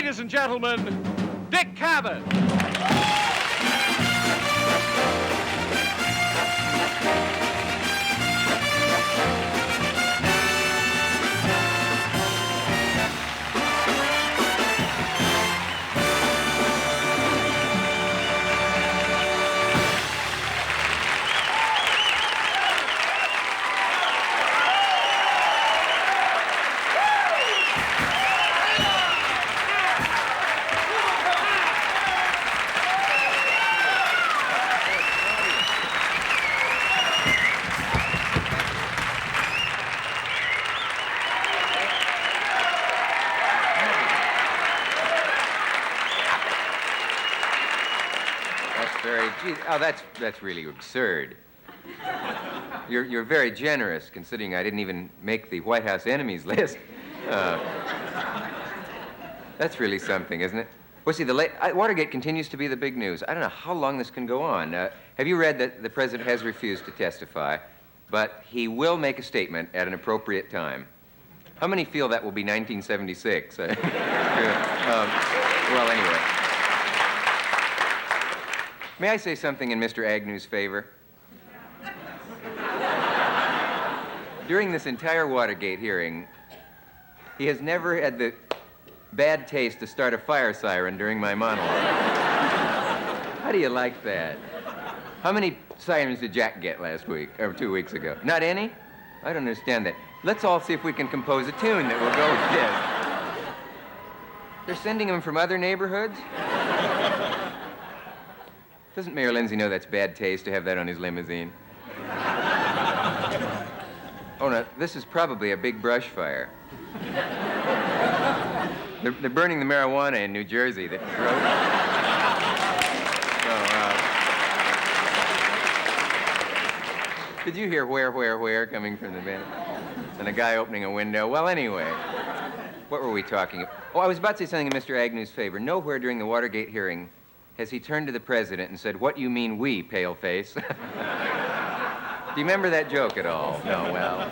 Ladies and gentlemen, Dick Cavett. Oh, that's really absurd. You're very generous, considering I didn't even make the White House enemies list. That's really something, isn't it? Well, see, Watergate continues to be the big news. I don't know how long this can go on. Have you read that the president has refused to testify, but he will make a statement at an appropriate time? How many feel that will be 1976? Well, anyway. May I say something in Mr. Agnew's favor? During this entire Watergate hearing, he has never had the bad taste to start a fire siren during my monologue. How do you like that? How many sirens did Jack get last week, or 2 weeks ago? Not any? I don't understand that. Let's all see if we can compose a tune that will go with this. They're sending them from other neighborhoods? Doesn't Mayor Lindsay know that's bad taste to have that on his limousine? Oh, no, this is probably a big brush fire. They're burning the marijuana in New Jersey that drove. Did you hear where coming from the band? And a guy opening a window? Well, anyway, what were we talking about? Oh, I was about to say something in Mr. Agnew's favor. Nowhere during the Watergate hearing has he turned to the president and said, "What you mean we, pale-face?" Do you remember that joke at all? No, well.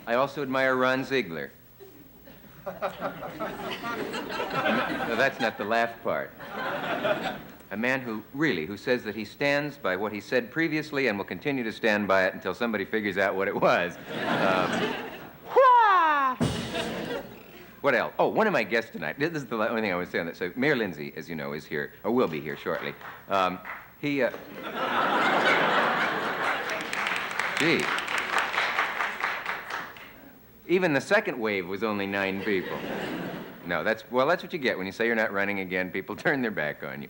I also admire Ron Ziegler. No, that's not the laugh part. A man who says that he stands by what he said previously and will continue to stand by it until somebody figures out what it was. What else? Oh, one of my guests tonight. This is the only thing I want to say on that. So Mayor Lindsay, as you know, is here, or will be here shortly. Gee. Even the second wave was only 9 people. No, that's what you get when you say you're not running again. People turn their back on you.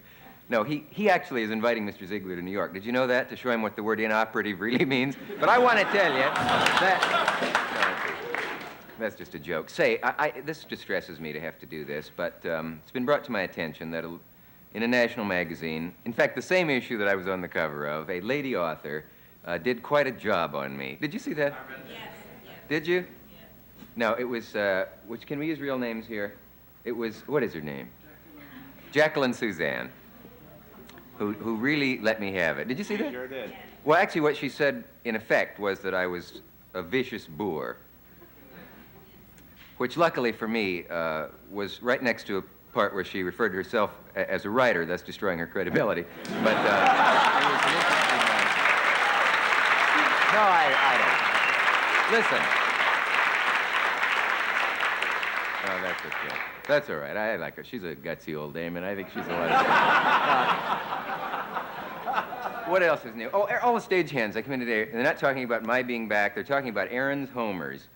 No, he actually is inviting Mr. Ziegler to New York. Did you know that? To show him what the word inoperative really means? But I want to tell you that's just a joke. Say, this distresses me to have to do this, but it's been brought to my attention that in a national magazine, in fact, the same issue that I was on the cover of, a lady author did quite a job on me. Did you see that? Yes. Did you? Yes. No, it was, can we use real names here? It was, what is her name? Jacqueline Suzanne, who really let me have it. Did you see that? Sure did. Well, actually, what she said, in effect, was that I was a vicious boor, which, luckily for me, was right next to a part where she referred to herself as a writer, thus destroying her credibility. But it was an interesting... No, I don't. Listen. Oh, that's okay. That's all right. I like her. She's a gutsy old dame, and I think she's a lot of... What else is new? Oh, all the stagehands that come in today, they're not talking about my being back. They're talking about Aaron's homers.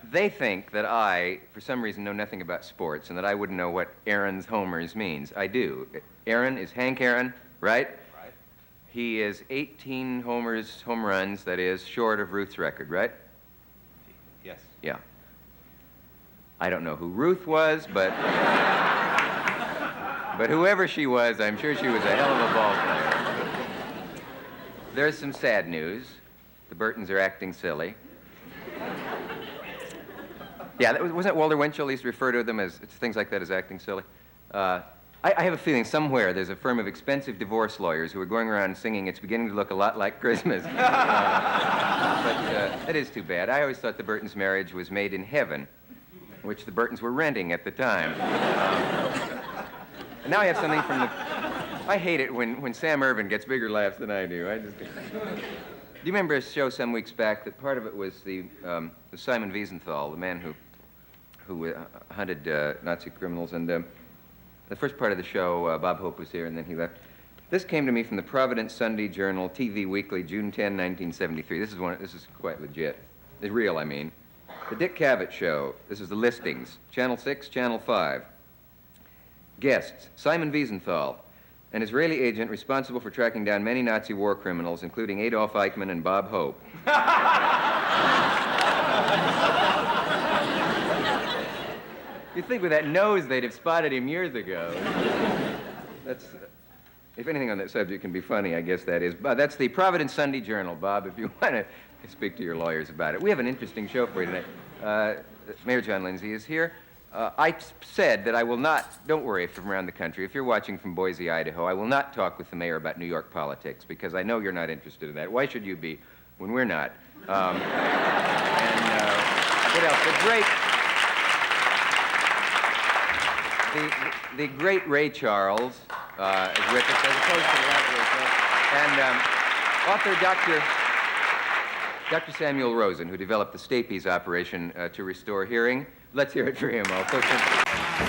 They think that I, for some reason, know nothing about sports and that I wouldn't know what Aaron's homers means. I do. Aaron is Hank Aaron, right? Right. He is 18 home runs, that is, short of Ruth's record, right? Yes. Yeah. I don't know who Ruth was, but whoever she was, I'm sure she was a hell of a ball player. There's some sad news. The Burtons are acting silly. Yeah, wasn't Walter Winchell used to refer to them as things like that as acting silly? I have a feeling somewhere there's a firm of expensive divorce lawyers who are going around singing "It's Beginning to Look a Lot Like Christmas." But that is too bad. I always thought the Burtons' marriage was made in heaven. which the Burtons were renting at the time. And now I have something from the... I hate it when Sam Irvin gets bigger laughs than I do. Do you remember a show some weeks back that part of it was the Simon Wiesenthal, the man who hunted Nazi criminals, and the first part of the show, Bob Hope was here, and then he left. This came to me from the Providence Sunday Journal, TV Weekly, June 10, 1973. This is quite legit. It's real, I mean. The Dick Cavett Show. This is the listings. Channel 6, Channel 5. Guests: Simon Wiesenthal, an Israeli agent responsible for tracking down many Nazi war criminals, including Adolf Eichmann and Bob Hope. You'd think with that nose they'd have spotted him years ago. If anything on that subject can be funny, I guess that is. That's the Providence Sunday Journal, Bob, if you want to speak to your lawyers about it. We have an interesting show for you tonight. Mayor John Lindsay is here. I said that I will not, don't worry if from around the country, if you're watching from Boise, Idaho, I will not talk with the mayor about New York politics, because I know you're not interested in that. Why should you be when we're not? What else? The great Ray Charles is with us, as opposed to the last Ray Charles. And author Dr. Samuel Rosen, who developed the Stapes operation to restore hearing. Let's hear it for him. I'll push him.